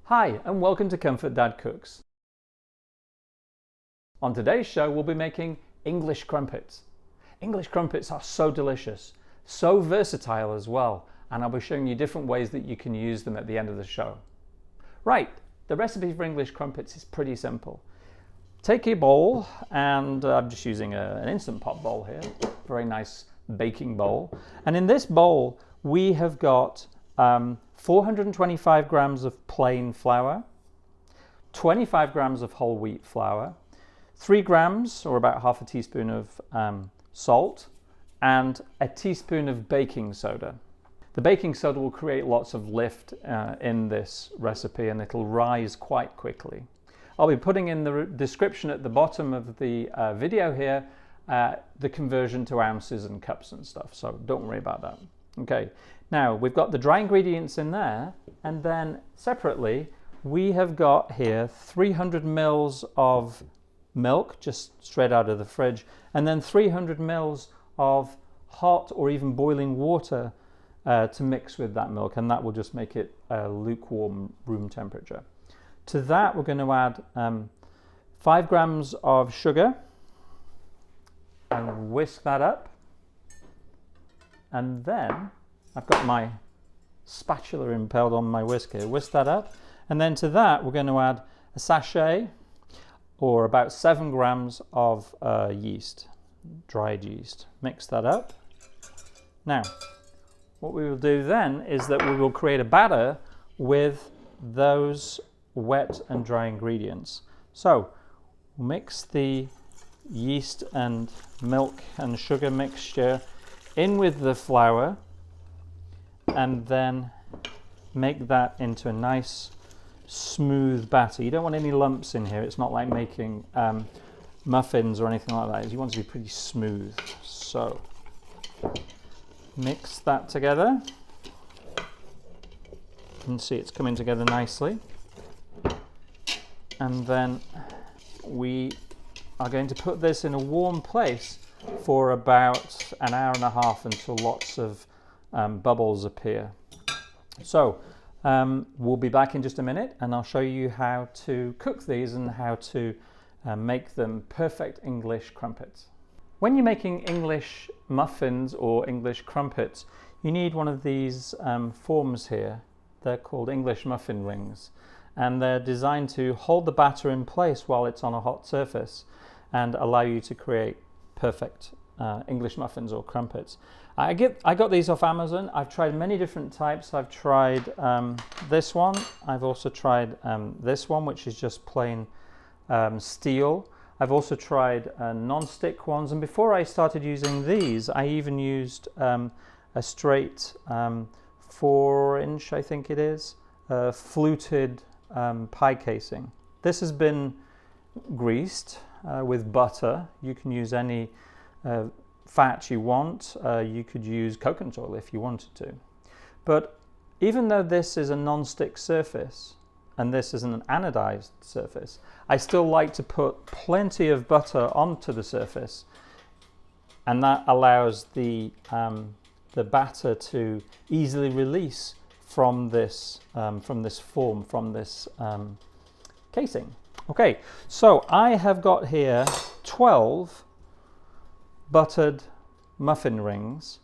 Hi, and welcome to Comfort Dad Cooks. On today's show, we'll be making English crumpets. English crumpets are so delicious, so versatile as well, and I'll be showing you different ways that you can use them at the end of the show. Right, the recipe for English crumpets is pretty simple. Take a bowl, and I'm just using an Instant Pot bowl here, very nice baking bowl. And in this bowl, we have got 425 grams of plain flour, 25 grams of whole wheat flour, 3 grams or about half a teaspoon of salt, and a teaspoon of baking soda. The baking soda will create lots of lift in this recipe, and it'll rise quite quickly. I'll be putting in the description at the bottom of the video here the conversion to ounces and cups and stuff, so don't worry about that. Okay, now we've got the dry ingredients in there, and then separately we have got here 300 mils of milk just straight out of the fridge, and then 300 mils of hot or even boiling water to mix with that milk, and that will just make it lukewarm room temperature. To that we're going to add 5 grams of sugar and whisk that up. And then I've got my spatula impaled on my whisk here. Whisk that up. And then to that, we're going to add a sachet or about 7 grams of yeast, dried yeast. Mix that up. Now, what we will do then is that we will create a batter with those wet and dry ingredients. So, we'll mix the yeast and milk and sugar mixture in with the flour, and then make that into a nice smooth batter. You don't want any lumps in here. It's not like making muffins or anything like that. You want it to be pretty smooth. So mix that together. You can see it's coming together nicely. And then we are going to put this in a warm place for about an hour and a half until lots of bubbles appear. So we'll be back in just a minute, and I'll show you how to cook these and how to make them perfect English crumpets. When you're making English muffins or English crumpets, you need one of these forms here. They're called English muffin rings, and they're designed to hold the batter in place while it's on a hot surface and allow you to create perfect English muffins or crumpets. I got these off Amazon. I've tried many different types. I've tried this one. I've also tried this one, which is just plain steel. I've also tried non-stick ones, and before I started using these, I even used a straight 4-inch, I think it is, fluted pie casing. This has been greased with butter. You can use any fat you want. You could use coconut oil if you wanted to. But even though this is a non-stick surface and this is an anodized surface, I still like to put plenty of butter onto the surface, and that allows the batter to easily release from this form, from this casing. Okay, so I have got here 12 buttered muffin rings,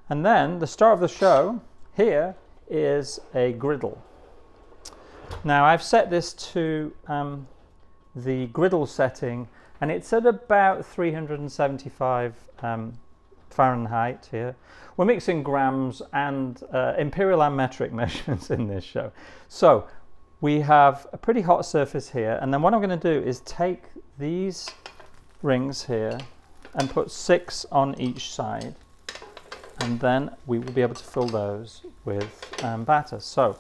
and then the star of the show here is a griddle. Now I've set this to the griddle setting, and it's at about 375 Fahrenheit here. We're mixing grams and imperial and metric measurements in this show. So we have a pretty hot surface here, and then what I'm going to do is take these rings here and put 6 on each side, and then we will be able to fill those with batter. So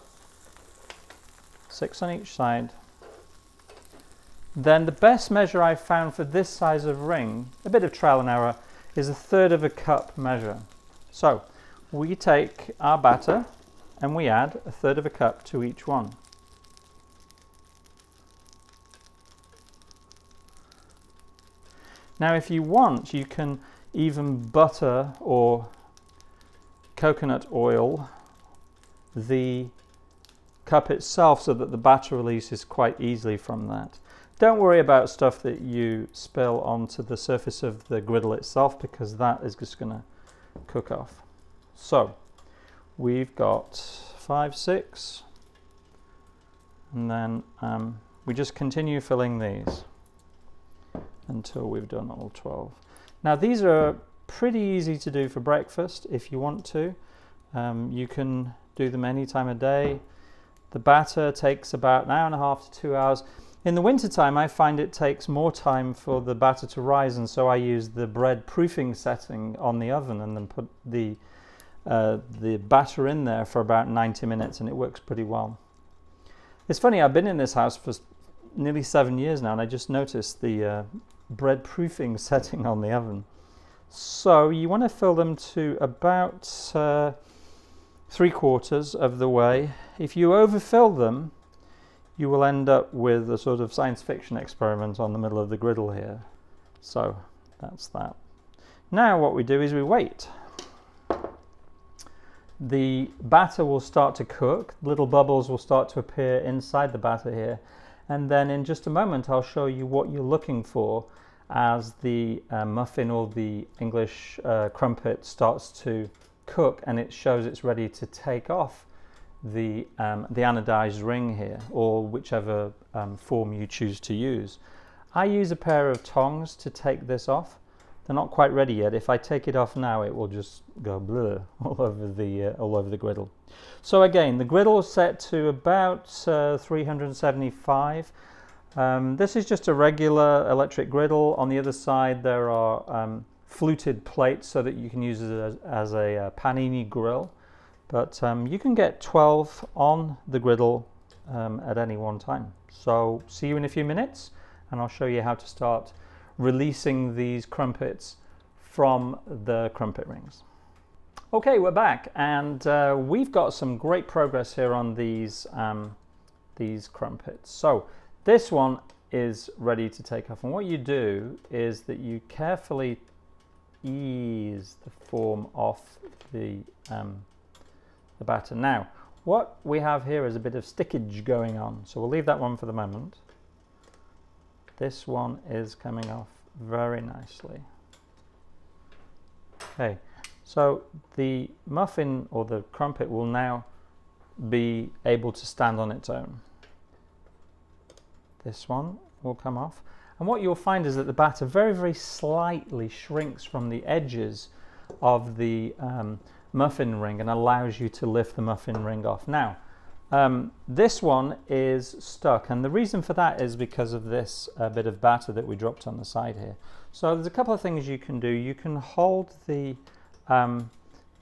6 on each side. Then the best measure I've found for this size of ring, a bit of trial and error, is 1/3 cup measure. So we take our batter and we add 1/3 cup to each one. Now if you want, you can even butter or coconut oil the cup itself so that the batter releases quite easily from that. Don't worry about stuff that you spill onto the surface of the griddle itself, because that is just going to cook off. So we've got 5, 6, and then we just continue filling these until we've done all 12. Now these are pretty easy to do for breakfast if you want to. You can do them any time of day. The batter takes about an hour and a half to 2 hours. In the wintertime, I find it takes more time for the batter to rise, and so I use the bread proofing setting on the oven and then put the batter in there for about 90 minutes, and it works pretty well. It's funny, I've been in this house for nearly 7 years now, and I just noticed the bread proofing setting on the oven. So you want to fill them to about 3/4 of the way. If you overfill them, you will end up with a sort of science fiction experiment on the middle of the griddle here. So that's that. Now what we do is we wait. The batter will start to cook. Little bubbles will start to appear inside the batter here. And then in just a moment, I'll show you what you're looking for as the muffin or the English crumpet starts to cook, and it shows it's ready to take off the anodized ring here, or whichever form you choose to use. I use a pair of tongs to take this off. They're not quite ready yet. If I take it off now, it will just go blur all over the griddle. So again, the griddle is set to about 375. This is just a regular electric griddle. On the other side, there are fluted plates so that you can use it as a panini grill. But you can get 12 on the griddle at any one time. So see you in a few minutes, and I'll show you how to start releasing these crumpets from the crumpet rings. Okay, we're back, and we've got some great progress here on these crumpets. So this one is ready to take off, and what you do is that you carefully ease the form off the batter. Now, what we have here is a bit of stickage going on, so we'll leave that one for the moment. This one is coming off very nicely. Okay, so the muffin or the crumpet will now be able to stand on its own. This one will come off, and what you'll find is that the batter very, very slightly shrinks from the edges of the muffin ring and allows you to lift the muffin ring off. Now, this one is stuck, and the reason for that is because of this bit of batter that we dropped on the side here. So there's a couple of things you can do. You can hold the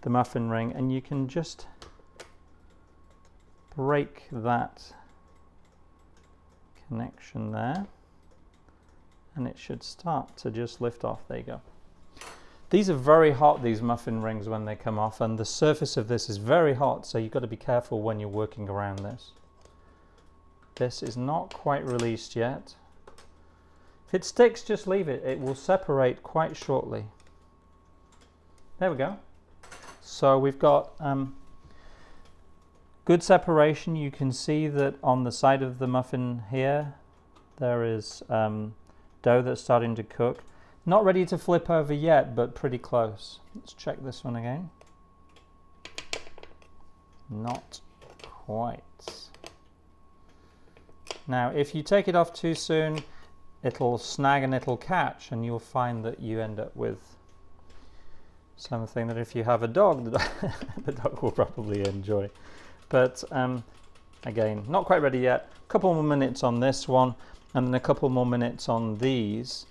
muffin ring, and you can just break that connection there, and it should start to just lift off. There you go. These are very hot, these muffin rings, when they come off, and the surface of this is very hot, so you've got to be careful when you're working around this. This is not quite released yet. If it sticks, just leave it. It will separate quite shortly. There we go. So we've got good separation. You can see that on the side of the muffin here, there is dough that's starting to cook. Not ready to flip over yet, but pretty close. Let's check this one again. Not quite. Now, if you take it off too soon, it'll snag and it'll catch, and you'll find that you end up with something that if you have a dog, the dog will probably enjoy. But again, not quite ready yet. A couple more minutes on this one, and then a couple more minutes on these.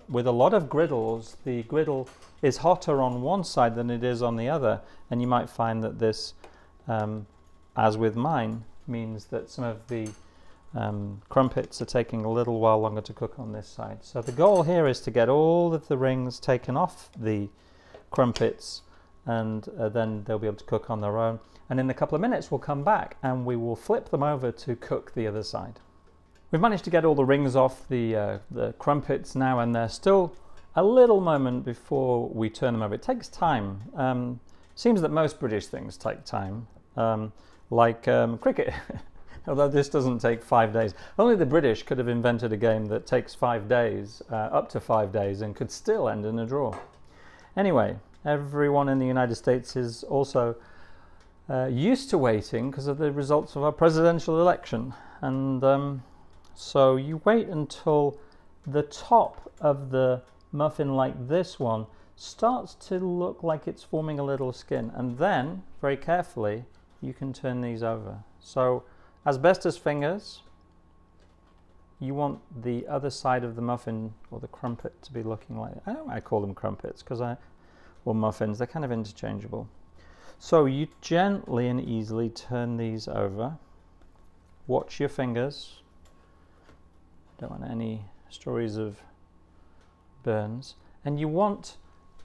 With a lot of griddles, the griddle is hotter on one side than it is on the other, and you might find that this, as with mine, means that some of the crumpets are taking a little while longer to cook on this side. So the goal here is to get all of the rings taken off the crumpets, and then they'll be able to cook on their own. And in a couple of minutes we'll come back and we will flip them over to cook the other side. We've managed to get all the rings off the crumpets now, and there's still a little moment before we turn them over. It takes time. Seems that most British things take time. like cricket. Although this doesn't take 5 days. Only the British could have invented a game that takes 5 days, up to 5 days, and could still end in a draw. Anyway, everyone in the United States is also used to waiting because of the results of our presidential election. And so you wait until the top of the muffin, like this one, starts to look like it's forming a little skin. And then, very carefully, you can turn these over. So, asbestos fingers, you want the other side of the muffin or the crumpet to be looking like, I call them crumpets because or muffins, they're kind of interchangeable. So you gently and easily turn these over. Watch your fingers. Don't want any stories of burns. And you want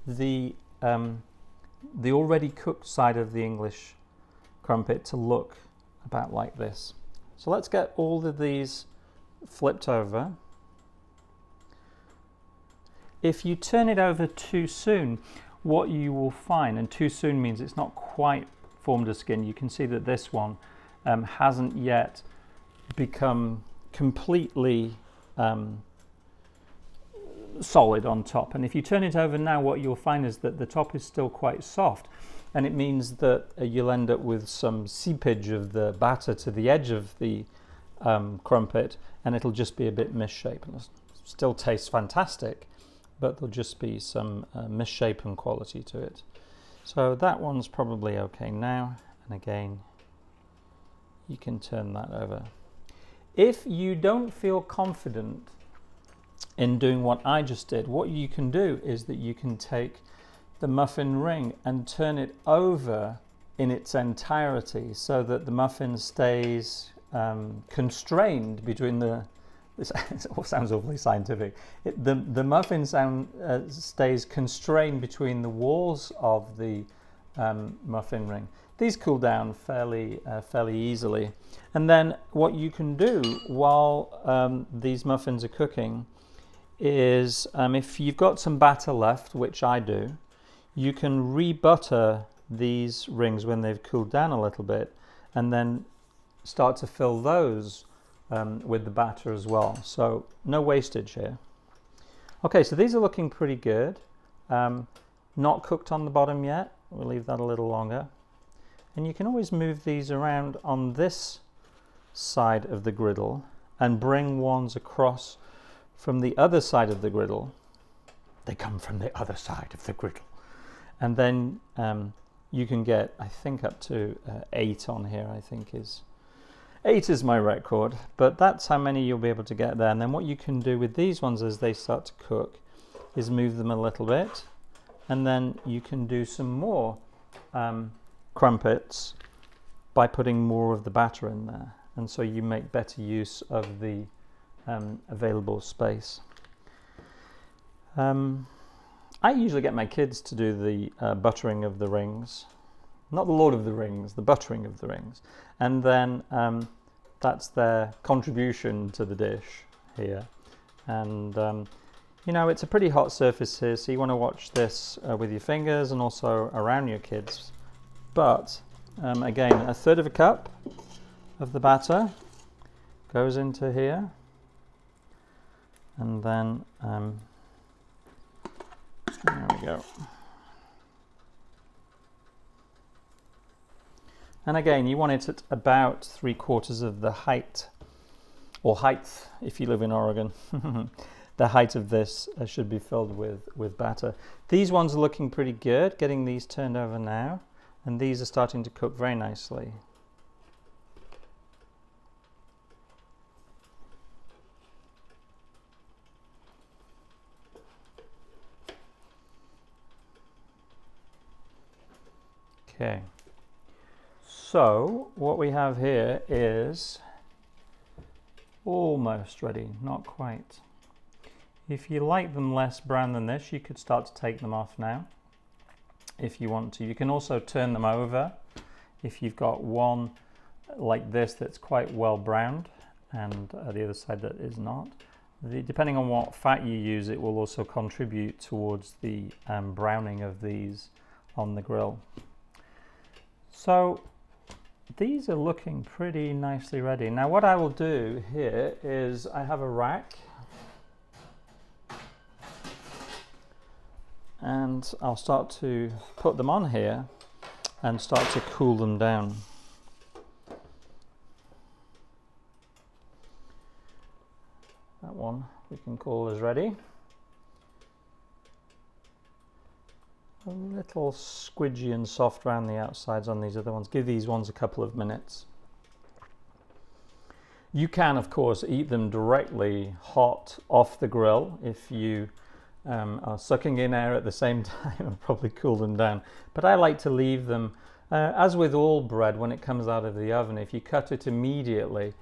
the already cooked side of the English crumpet to look about like this. So let's get all of these flipped over. If you turn it over too soon, what you will find, and too soon means it's not quite formed a skin, you can see that this one hasn't yet become completely solid on top. And if you turn it over now, what you'll find is that the top is still quite soft, and it means that you'll end up with some seepage of the batter to the edge of the crumpet, and it'll just be a bit misshapen. It'll still tastes fantastic, but there'll just be some misshapen quality to it. So that one's probably okay now, and again you can turn that over. If you don't feel confident in doing what I just did, what you can do is that you can take the muffin ring and turn it over in its entirety so that the muffin stays constrained between the, this all sounds awfully scientific, the muffin stays constrained between the walls of the muffin ring. These cool down fairly easily, and then what you can do while these muffins are cooking is if you've got some batter left, which I do, you can re-butter these rings when they've cooled down a little bit, and then start to fill those with the batter as well. So no wastage here. Okay, so these are looking pretty good. Not cooked on the bottom yet. We'll leave that a little longer. And you can always move these around on this side of the griddle and bring ones across from the other side of the griddle. They come from the other side of the griddle. And then you can get, I think, up to 8 on here. I think 8 is my record, but that's how many you'll be able to get there. And then what you can do with these ones as they start to cook is move them a little bit, and then you can do some more crumpets by putting more of the batter in there, and so you make better use of the available space. I usually get my kids to do the buttering of the rings, not the Lord of the Rings, the buttering of the rings, and then that's their contribution to the dish here. And you know, it's a pretty hot surface here, so you want to watch this with your fingers and also around your kids. But again, 1/3 of a cup of the batter goes into here, and then there we go. And again, you want it at about 3/4 of the height, or height if you live in Oregon. The height of this should be filled with batter. These ones are looking pretty good, getting these turned over now, and these are starting to cook very nicely. Okay. So what we have here is almost ready, not quite. If you like them less brown than this, you could start to take them off now if you want to. You can also turn them over if you've got one like this that's quite well browned and the other side that is not. Depending on what fat you use, it will also contribute towards the browning of these on the grill. So these are looking pretty nicely ready. Now what I will do here is I have a rack, and I'll start to put them on here and start to cool them down. That one we can call as ready. A little squidgy and soft around the outsides on these other ones. Give these ones a couple of minutes. You can, of course, eat them directly hot off the grill if you are sucking in air at the same time and probably cool them down. But I like to leave them, as with all bread, when it comes out of the oven, if you cut it immediately,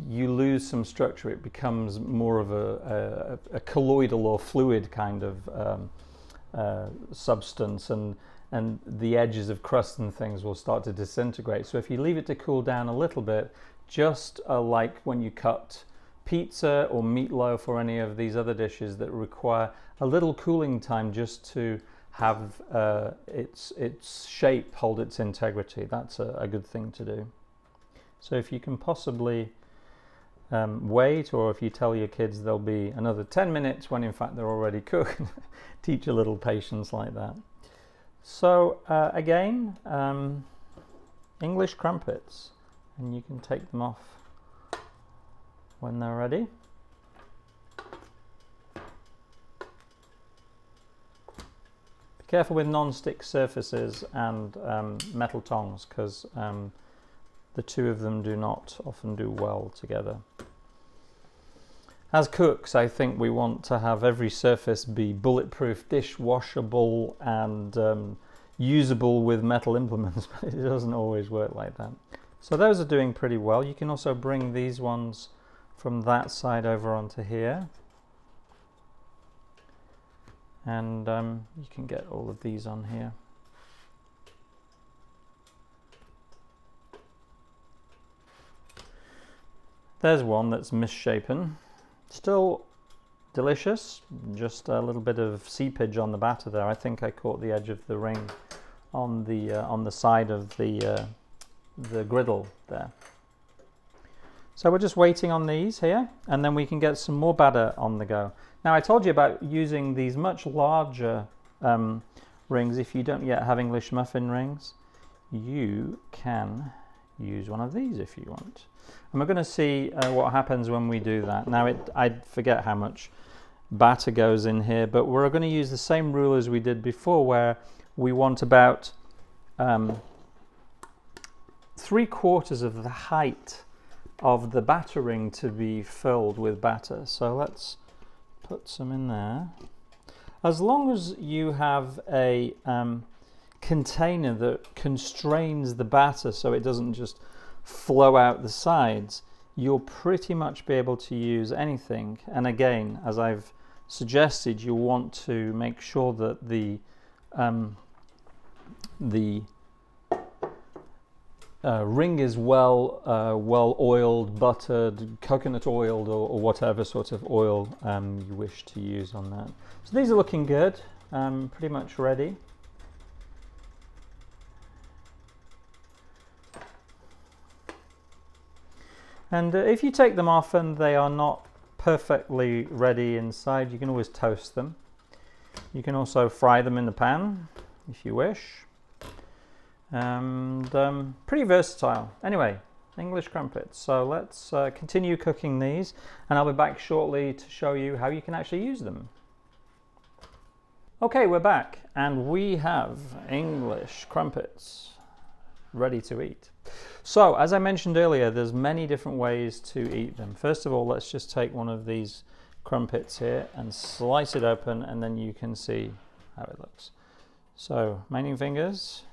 you lose some structure. It becomes more of a colloidal or fluid kind of substance, and the edges of crust and things will start to disintegrate. So if you leave it to cool down a little bit, just like when you cut pizza or meatloaf or any of these other dishes that require a little cooling time just to have its shape hold its integrity, that's a good thing to do. So if you can possibly wait, or if you tell your kids there'll be another 10 minutes when in fact they're already cooked, teach a little patience like that. So again, English crumpets, and you can take them off when they're ready. Be careful with non-stick surfaces and metal tongs, because the two of them do not often do well together. As cooks, I think we want to have every surface be bulletproof, dishwashable, and usable with metal implements, but it doesn't always work like that. So those are doing pretty well. You can also bring these ones from that side over onto here, and you can get all of these on here. There's one that's misshapen. Still delicious, just a little bit of seepage on the batter there. I think I caught the edge of the ring on the side of the griddle there. So we're just waiting on these here, and then we can get some more batter on the go. Now I told you about using these much larger rings. If you don't yet have English muffin rings, you can use one of these if you want. And we're going to see what happens when we do that. Now I forget how much batter goes in here, but we're going to use the same rule as we did before, where we want about 3/4 of the height of the batter ring to be filled with batter. So let's put some in there. As long as you have a container that constrains the batter so it doesn't just flow out the sides, you'll pretty much be able to use anything. And again, as I've suggested, you want to make sure that the ring is well oiled, buttered, coconut oiled, or whatever sort of oil you wish to use on that. So these are looking good, pretty much ready. And if you take them off and they are not perfectly ready inside, you can always toast them. You can also fry them in the pan if you wish. And pretty versatile. Anyway, English crumpets. So let's continue cooking these, and I'll be back shortly to show you how you can actually use them. Okay, we're back, and we have English crumpets ready to eat. So as I mentioned earlier, there's many different ways to eat them. First of all, let's just take one of these crumpets here and slice it open, and then you can see how it looks. So remaining fingers.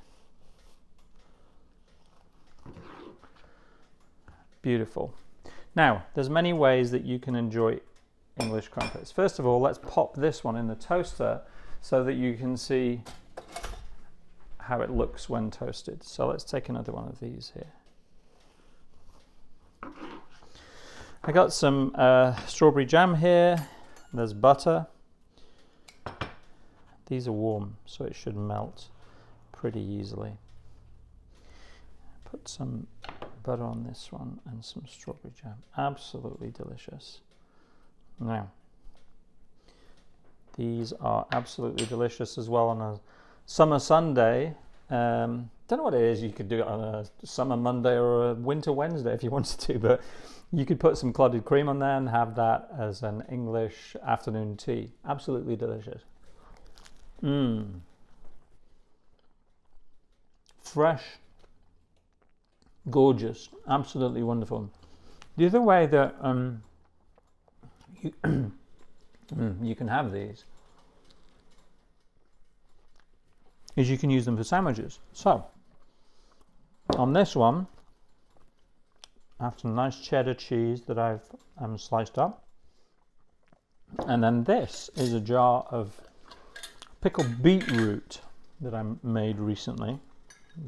Beautiful. Now, there's many ways that you can enjoy English crumpets. First of all, let's pop this one in the toaster so that you can see how it looks when toasted. So let's take another one of these here. I got some strawberry jam here. There's butter. These are warm, so it should melt pretty easily. Put some butter on this one and some strawberry jam. Absolutely delicious. Now, these are absolutely delicious as well on a summer Sunday. Don't know what it is. You could do it on a summer Monday or a winter Wednesday if you wanted to, but you could put some clotted cream on there and have that as an English afternoon tea. Absolutely delicious. Fresh, gorgeous, absolutely wonderful. The other way that you can have these is you can use them for sandwiches. So on this one, I have some nice cheddar cheese that I've sliced up, and then this is a jar of pickled beetroot that I made recently.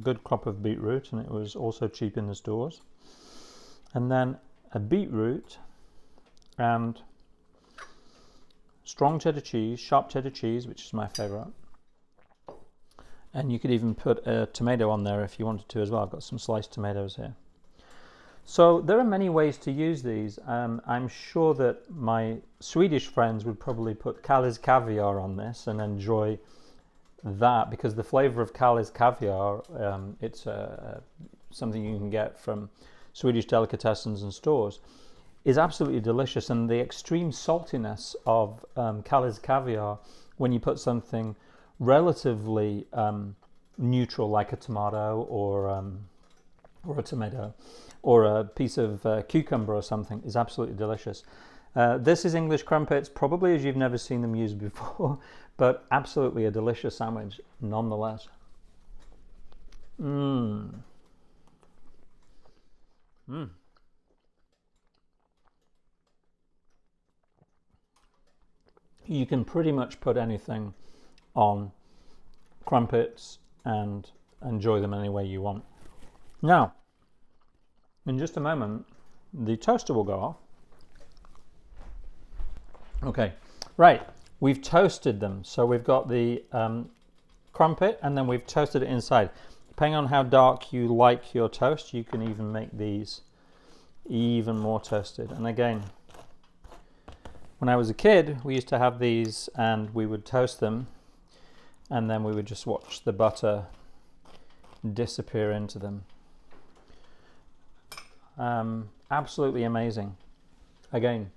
Good crop of beetroot, and it was also cheap in the stores. And then a beetroot and strong cheddar cheese, sharp cheddar cheese, which is my favorite. And you could even put a tomato on there if you wanted to as well. I've got some sliced tomatoes here. So there are many ways to use these. I'm sure that my Swedish friends would probably put Kalles caviar on this and enjoy that, because the flavor of Kalles caviar, it's something you can get from Swedish delicatessens and stores, is absolutely delicious. And the extreme saltiness of Kalles caviar, when you put something relatively neutral like a tomato or a tomato or a piece of cucumber or something, is absolutely delicious. This is English crumpets, probably as you've never seen them used before, but absolutely a delicious sandwich nonetheless. You can pretty much put anything on crumpets and enjoy them any way you want. Now, in just a moment, the toaster will go off. Okay, right, we've toasted them. So we've got the crumpet, and then we've toasted it inside. Depending on how dark you like your toast, you can even make these even more toasted. And again, when I was a kid, we used to have these and we would toast them, and then we would just watch the butter disappear into them. Absolutely amazing. Again,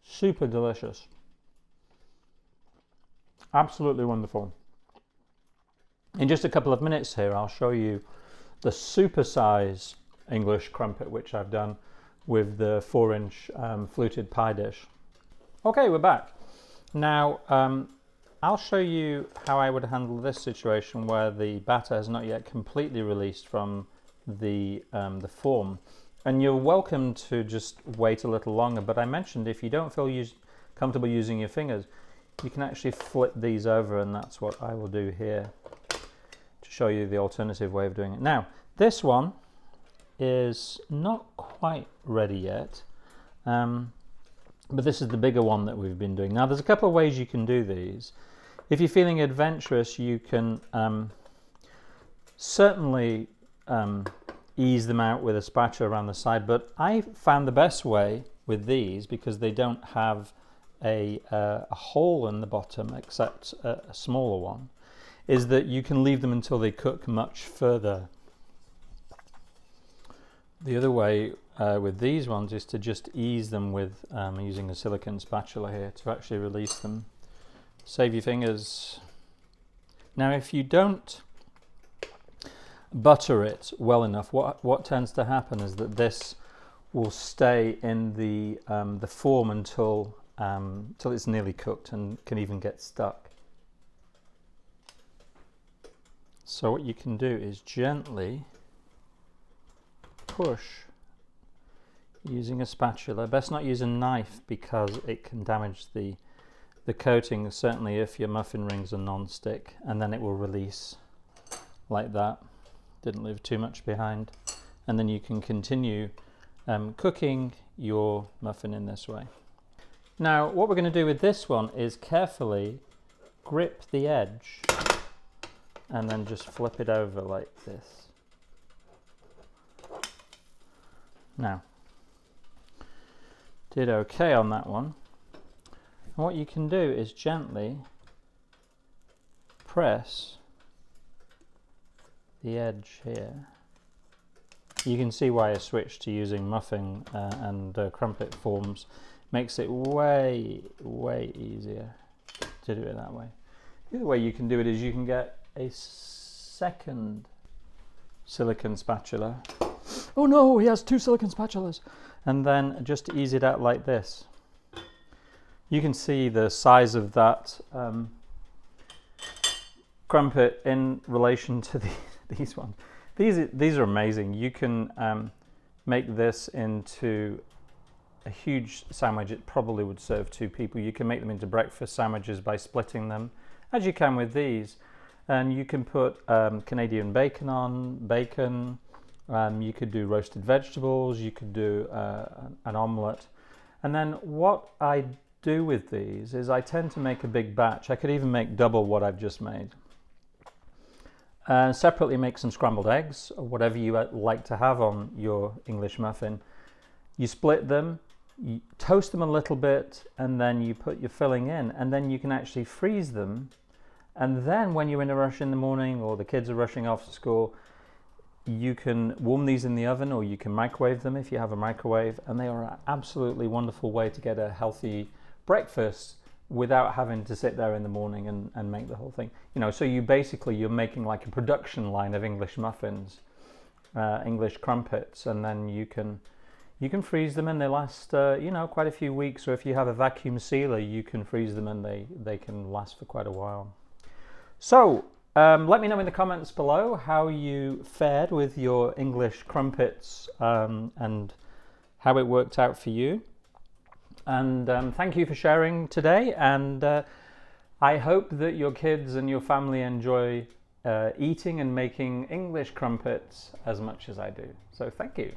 super delicious. Absolutely wonderful. In just a couple of minutes here, I'll show you the supersize English crumpet, which I've done with the 4-inch fluted pie dish. Okay, we're back. Now, I'll show you how I would handle this situation where the batter has not yet completely released from the form. And you're welcome to just wait a little longer, but I mentioned if you don't feel comfortable using your fingers, you can actually flip these over, and that's what I will do here to show you the alternative way of doing it. Now, this one is not quite ready yet, but this is the bigger one that we've been doing. Now, there's a couple of ways you can do these. If you're feeling adventurous, you can certainly ease them out with a spatula around the side, but I found the best way with these, because they don't have a hole in the bottom except a smaller one, is that you can leave them until they cook much further. The other way with these ones is to just ease them with using a silicone spatula here to actually release them. Save your fingers. Now, if you don't butter it well enough, what tends to happen is that this will stay in the form until it's nearly cooked and can even get stuck. So what you can do is gently push using a spatula. Best not use a knife because it can damage the coating, certainly if your muffin rings are non-stick, and then it will release like that. Didn't leave too much behind. And then you can continue cooking your muffin in this way. Now, what we're going to do with this one is carefully grip the edge and then just flip it over like this. Now, did okay on that one. And what you can do is gently press the edge here. You can see why I switched to using muffin and crumpet forms. Makes it way easier to do it that way. The other way you can do it is you can get a second silicone spatula. Oh no, he has 2 silicone spatulas. And then just ease it out like this. You can see the size of that crumpet in relation to these ones. These are amazing. You can make this into a huge sandwich. It probably would serve 2 people. You can make them into breakfast sandwiches by splitting them, as you can with these. And you can put Canadian bacon on, bacon. You could do roasted vegetables. You could do an omelette. And then what I do with these is I tend to make a big batch. I could even make double what I've just made. Separately make some scrambled eggs, or whatever you like to have on your English muffin. You split them, you toast them a little bit, and then you put your filling in, and then you can actually freeze them. And then when you're in a rush in the morning, or the kids are rushing off to school, you can warm these in the oven, or you can microwave them if you have a microwave, and they are an absolutely wonderful way to get a healthy breakfast without having to sit there in the morning and make the whole thing. You know, so you're making like a production line of English muffins, English crumpets, and then you can freeze them and they last quite a few weeks. Or if you have a vacuum sealer, you can freeze them and they can last for quite a while. So let me know in the comments below how you fared with your English crumpets and how it worked out for you. And thank you for sharing today, and I hope that your kids and your family enjoy eating and making English crumpets as much as I do. So thank you.